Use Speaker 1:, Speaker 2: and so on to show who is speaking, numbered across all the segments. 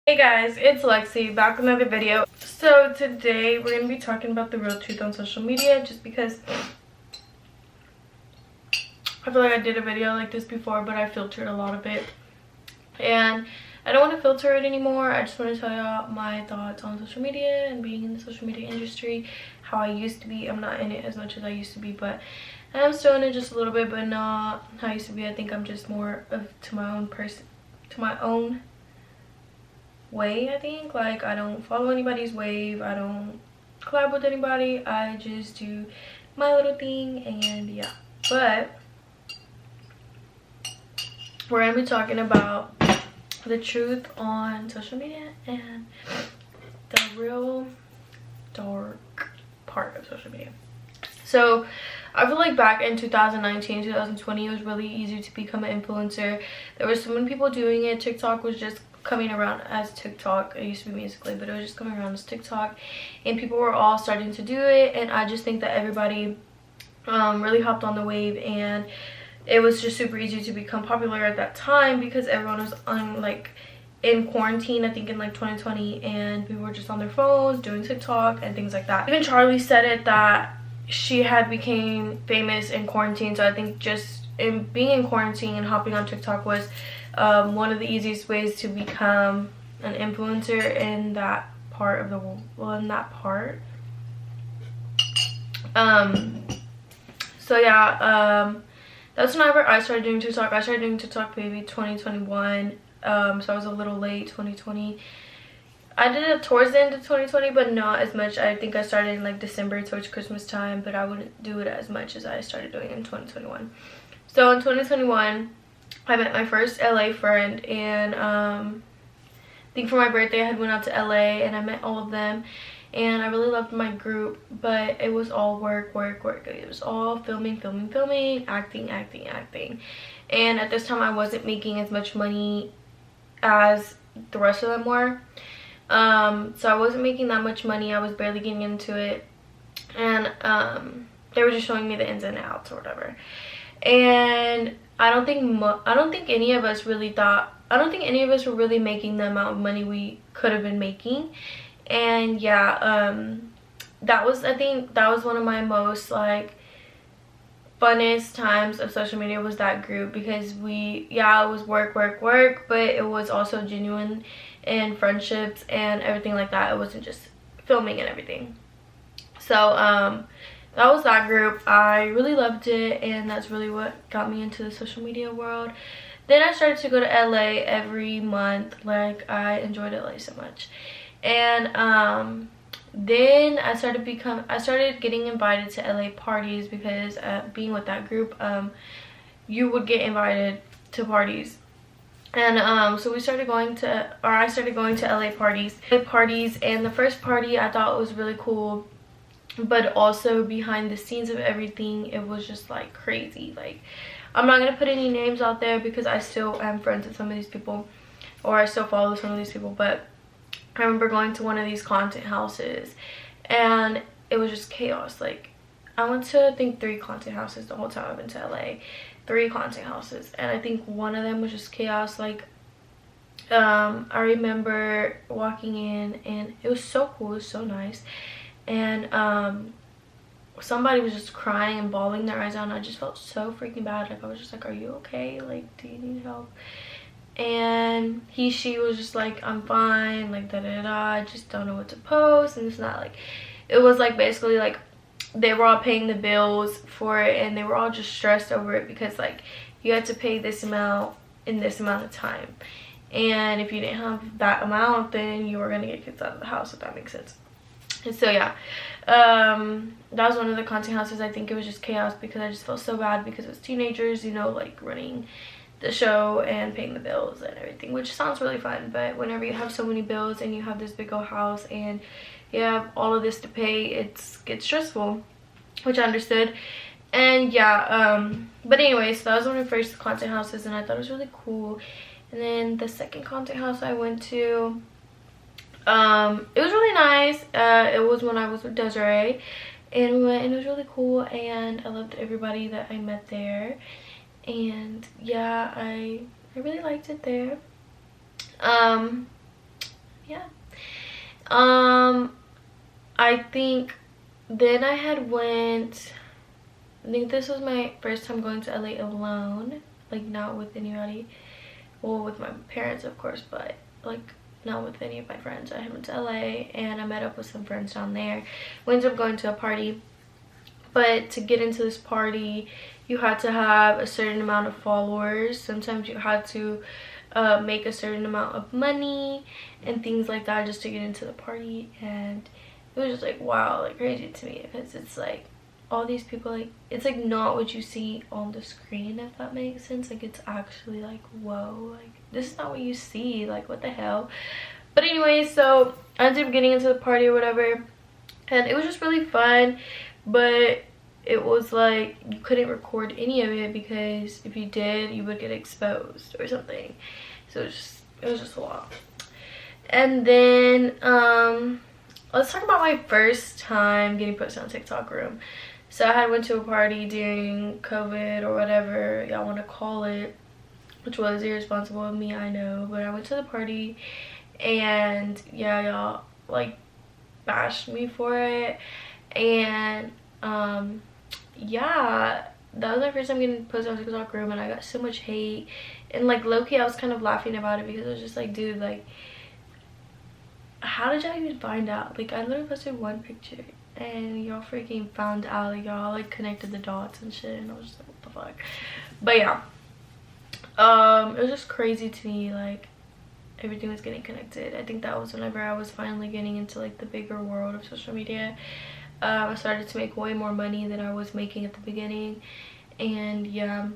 Speaker 1: Hey guys, it's Lexi back with another video. So today we're going to be talking about the real truth on social media, just because I feel like I did a video like this before, but I filtered a lot of it and I don't want to filter it anymore. I just want to tell y'all my thoughts on social media and being in the social media industry, how I used to be. I'm not in it as much as I used to be, but I'm still in it just a little bit, but not how I used to be. I think I'm just more of to my own person, to my own way. I think like I don't follow anybody's wave, I don't collab with anybody, I just do my little thing. And yeah, but we're gonna be talking about the truth on social media and the real dark part of social media. So I feel like back in 2019, 2020, it was really easy to become an influencer. There were so many people doing it. TikTok was just coming around as TikTok. It used to be Musically, but it was just coming around as TikTok, and people were all starting to do it. And I just think that everybody really hopped on the wave, and it was just super easy to become popular at that time because everyone was on like in quarantine, I think in like 2020, and people were just on their phones doing TikTok and things like that. Even Charlie said it that she had became famous in quarantine. So I think just in being in quarantine and hopping on TikTok was one of the easiest ways to become an influencer in that part of the world. Well, in that part. So yeah, that's whenever I started doing TikTok. I started doing TikTok maybe 2021. So I was a little late, 2020. I did it towards the end of 2020, but not as much. I think I started in like December towards Christmas time, but I wouldn't do it as much as I started doing in 2021. So in 2021, I met my first LA friend, and I think for my birthday I had went out to LA and I met all of them, and I really loved my group, but it was all work. It was all filming, acting. And at this time I wasn't making as much money as the rest of them were. So I wasn't making that much money. I was barely getting into it, and they were just showing me the ins and outs or whatever. And I don't think any of us really thought, I don't think any of us were really making the amount of money we could have been making. And yeah, I think that was one of my most like funnest times of social media, was that group, because it was work, but it was also genuine and friendships and everything like that. It wasn't just filming and everything. So that was that group. I really loved it, and that's really what got me into the social media world. Then I started to go to LA every month. Like, I enjoyed LA so much. And then I started getting invited to LA parties, because being with that group, you would get invited to parties. And so I started going to LA parties. And the first party I thought was really cool, but also behind the scenes of everything, it was just like crazy. Like, I'm not gonna put any names out there because I still am friends with some of these people, or I still follow some of these people, but I remember going to one of these content houses and it was just chaos. Like, I went to, I think, 3 content houses the whole time I've been to LA. 3 content houses, and I think one of them was just chaos. Like, I remember walking in and it was so cool, it was so nice, and somebody was just crying and bawling their eyes out, and I just felt so freaking bad. Like, I was just like, are you okay? Like, do you need help? And she was just like, I'm fine, like I just don't know what to post and this and that. Like, it was like basically like they were all paying the bills for it, and they were all just stressed over it because like you had to pay this amount in this amount of time, and if you didn't have that amount, then you were gonna get kicked out of the house, if that makes sense. And so yeah, that was one of the content houses. I think it was just chaos because I just felt so bad because it was teenagers, you know, like running the show and paying the bills and everything, which sounds really fun, but whenever you have so many bills and you have this big old house and you have all of this to pay, it gets stressful, which I understood. And yeah, but anyways, so that was one of the first content houses, and I thought it was really cool. And then the second content house I went to, it was really nice. It was when I was with Desiree, and we went, and it was really cool, and I loved everybody that I met there. And yeah, I really liked it there. yeah. I think then I think this was my first time going to LA alone, like not with anybody. Well, with my parents of course, but like not with any of my friends. I went to LA and I met up with some friends down there. We ended up going to a party, but to get into this party you had to have a certain amount of followers. Sometimes you had to make a certain amount of money and things like that just to get into the party. And it was just like, wow, like crazy to me, because it's like all these people, like it's like not what you see on the screen, if that makes sense. Like it's actually like, whoa, like this is not what you see, like what the hell. But anyway, so I ended up getting into the party or whatever, and it was just really fun. But it was like you couldn't record any of it, because if you did you would get exposed or something. So it was just a lot. And then let's talk about my first time getting posted on TikTok room. So I had went to a party during COVID or whatever y'all want to call it, which was irresponsible of me, I know. But I went to the party and yeah, y'all like bashed me for it. And yeah, that was my first time getting posted on TikTok room, and I got so much hate. And like low-key I was kind of laughing about it, because I was just like, dude, like how did y'all even find out? Like I literally posted one picture and y'all freaking found out. Like y'all like connected the dots and shit, and I was just like, what the fuck. But yeah, it was just crazy to me, like everything was getting connected. I think that was whenever I was finally getting into like the bigger world of social media. I started to make way more money than I was making at the beginning. And yeah,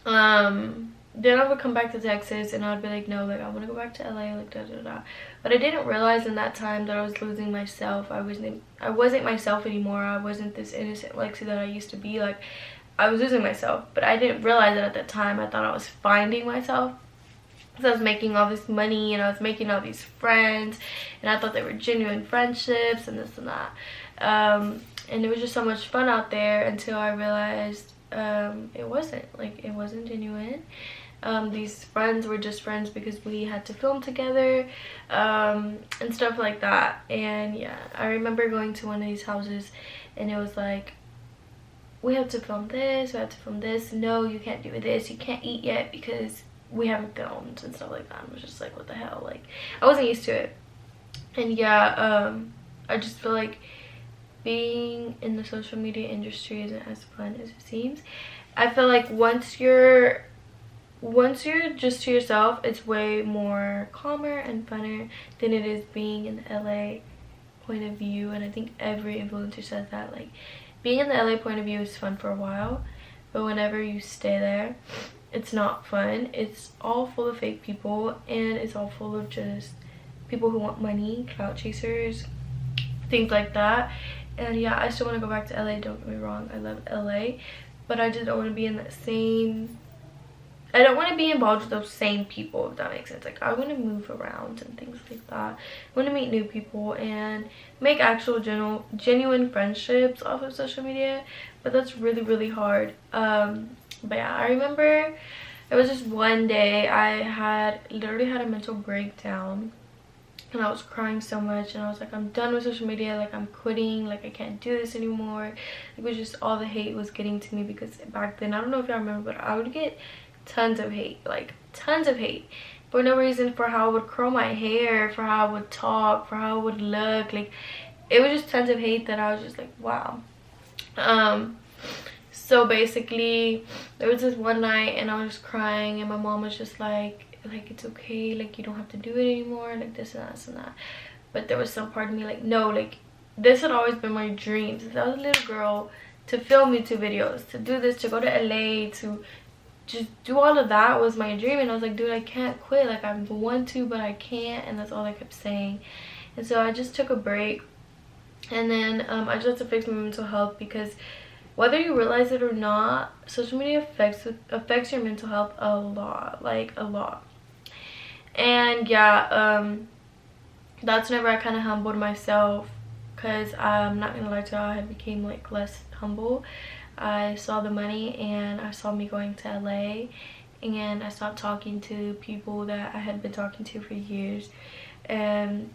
Speaker 1: then I would come back to Texas and I'd be like, no, like I want to go back to LA, like da da da. But I didn't realize in that time that I was losing myself. I wasn't myself anymore. I wasn't this innocent Lexi that I used to be. Like I was losing myself, but I didn't realize it at that time. I thought I was finding myself, because I was making all this money and I was making all these friends, and I thought they were genuine friendships and this and that. And it was just so much fun out there, until I realized it wasn't genuine. These friends were just friends because we had to film together and stuff like that. And yeah, I remember going to one of these houses and it was like, we have to film this, we have to film this, no you can't do this, you can't eat yet because we haven't filmed and stuff like that. I was just like, what the hell, like I wasn't used to it. And yeah, I just feel like being in the social media industry isn't as fun as it seems. I feel like once you're just to yourself, it's way more calmer and funner than it is being in the LA point of view. And I think every influencer says that, like being in the LA point of view is fun for a while, but whenever you stay there, it's not fun. It's all full of fake people, and it's all full of just people who want money, clout chasers, things like that. And yeah, I still want to go back to LA, don't get me wrong, I love LA, but I just don't want to be in that same, I don't want to be involved with those same people, if that makes sense. Like I want to move around and things like that. I want to meet new people and make actual genuine friendships off of social media, but that's really, really hard. But yeah, I remember it was just one day I literally had a mental breakdown, and I was crying so much, and I was like, I'm done with social media, like I'm quitting, like I can't do this anymore. It was just all the hate was getting to me, because back then, I don't know if y'all remember, but I would get tons of hate, like tons of hate for no reason, for how I would curl my hair, for how I would talk, for how I would look. Like it was just tons of hate that I was just like, wow. So basically there was this one night and I was just crying, and my mom was just like it's okay, like you don't have to do it anymore, like this and that, this and that. But there was some part of me like, no, like this had always been my dream since I was a little girl, to film YouTube videos, to do this, to go to LA, to just do all of that was my dream. And I was like, dude, I can't quit, like I want to but I can't. And that's all I kept saying. And so I just took a break, and then I just had to fix my mental health, because whether you realize it or not, social media affects your mental health a lot, like a lot. And yeah, that's whenever I kind of humbled myself, because I'm not gonna lie to you, I had became like less humble. I saw the money and I saw me going to LA, and I stopped talking to people that I had been talking to for years. and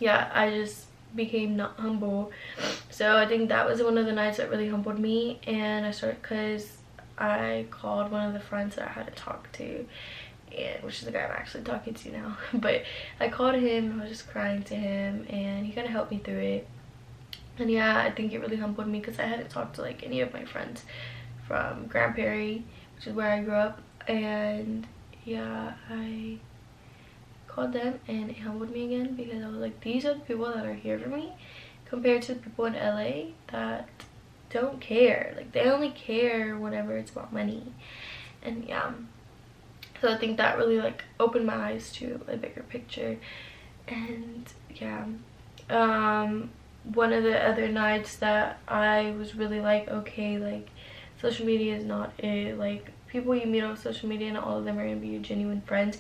Speaker 1: yeah, I just became not humble. So I think that was one of the nights that really humbled me, and I started because I called one of the friends that I had to talk to, and which is the guy I'm actually talking to now. But I called him and I was just crying to him, and he kind of helped me through it. And yeah, I think it really humbled me because I hadn't talked to like any of my friends from Grand Prairie, which is where I grew up. And yeah, I called them and it humbled me again, because I was like, these are the people that are here for me compared to the people in LA that don't care. Like, they only care whenever it's about money. And yeah, so I think that really like opened my eyes to a bigger picture. And yeah, one of the other nights that I was really like, okay, like social media is not it. Like, people you meet on social media, not all of them are gonna be your genuine friends.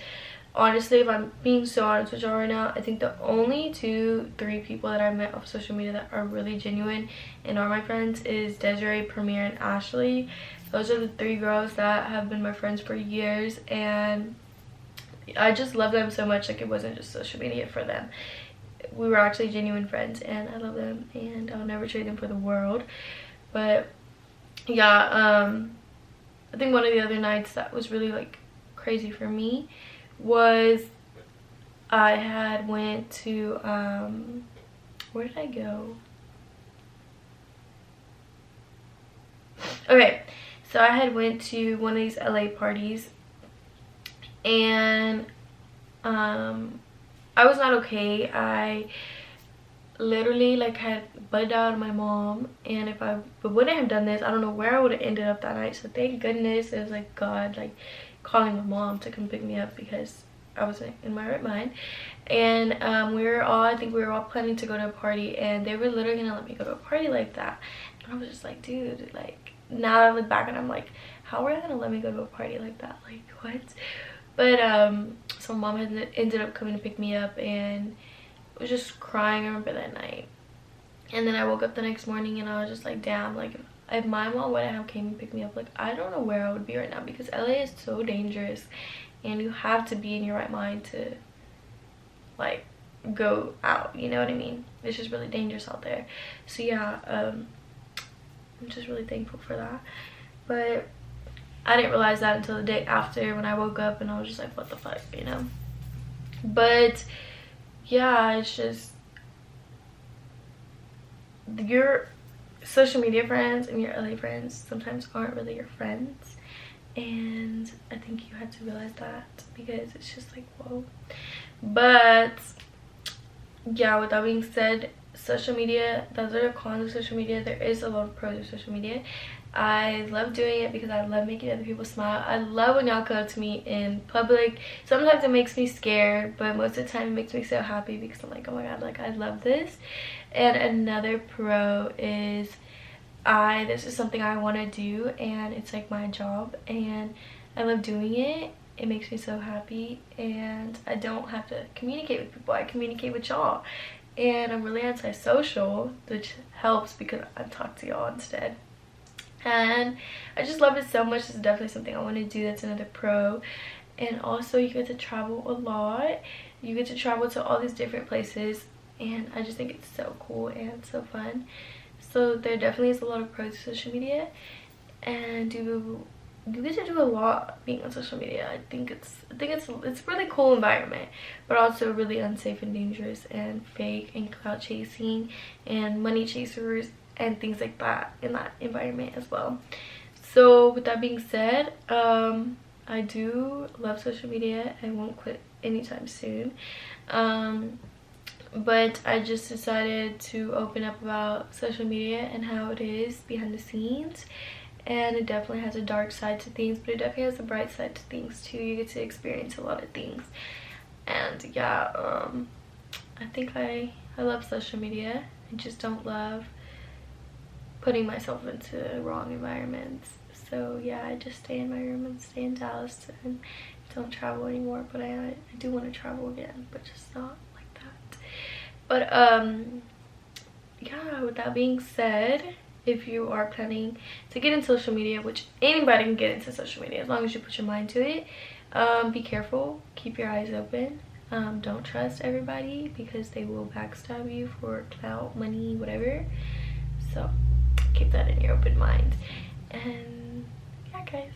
Speaker 1: Honestly, if I'm being so honest with y'all right now, I think the only 2-3 people that I met off social media that are really genuine and are my friends is Desiree, Premier, and Ashley. Those are the 3 girls that have been my friends for years, and I just love them so much. Like, it wasn't just social media for them. We were actually genuine friends, and I love them, and I'll never trade them for the world. But yeah, I think one of the other nights that was really like crazy for me was I had went to where did I go? Okay, so I had went to one of these LA parties, and I was not okay. I literally like had butted out my mom, and if I wouldn't have done this, I don't know where I would have ended up that night. So thank goodness it was like God like calling my mom to come pick me up, because I wasn't in my right mind. And I think we were all planning to go to a party, and they were literally gonna let me go to a party like that. And I was just like, dude, like, now I look back and I'm like, how are they gonna let me go to a party like that? Like, what? But so mom had ended up coming to pick me up, and was just crying. I remember that night. And then I woke up the next morning and I was just like, damn, like, if my mom wouldn't have came and picked me up, like, I don't know where I would be right now, because LA is so dangerous, and you have to be in your right mind to like go out, you know what I mean? It's just really dangerous out there. So yeah, I'm just really thankful for that. But I didn't realize that until the day after, when I woke up, and I was just like, what the fuck, you know? But yeah, it's just, your social media friends and your LA friends sometimes aren't really your friends, and I think you had to realize that, because it's just like, whoa. But yeah, with that being said, social media, those are the cons of social media. There is a lot of pros of social media. I love doing it because I love making other people smile. I love when y'all come to me in public. Sometimes it makes me scared, but most of the time it makes me so happy, because I'm like, oh my god, like, I love this. And another pro is this is something I want to do, and it's like my job, and I love doing it. It makes me so happy, and I don't have to communicate with people. I communicate with y'all, and I'm really antisocial, which helps because I talk to y'all instead. And I just love it so much. It's definitely something I want to do. That's another pro. And also, you get to travel a lot. You get to travel to all these different places, and I just think it's so cool and so fun. So there definitely is a lot of pros to social media, and you get to do a lot being on social media. I think it's a really cool environment, but also really unsafe and dangerous and fake and clout chasing and money chasers and things like that in that environment as well. So with that being said, I do love social media. I won't quit anytime soon. But I just decided to open up about social media and how it is behind the scenes. And it definitely has a dark side to things, but it definitely has a bright side to things too. You get to experience a lot of things. And yeah, I think I love social media. I just don't love putting myself into wrong environments. So yeah, I just stay in my room and stay in Dallas and don't travel anymore. But I do want to travel again, but just not like that. But yeah, with that being said, if you are planning to get into social media, which anybody can get into social media as long as you put your mind to it, be careful, keep your eyes open. Don't trust everybody because they will backstab you for clout, money, whatever. So keep that in your open mind. And yeah, guys,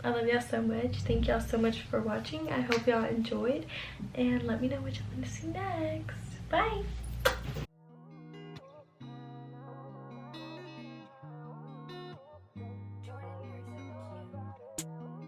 Speaker 1: I love y'all so much. Thank y'all so much for watching. I hope y'all enjoyed, and let me know what you want to see next. Bye.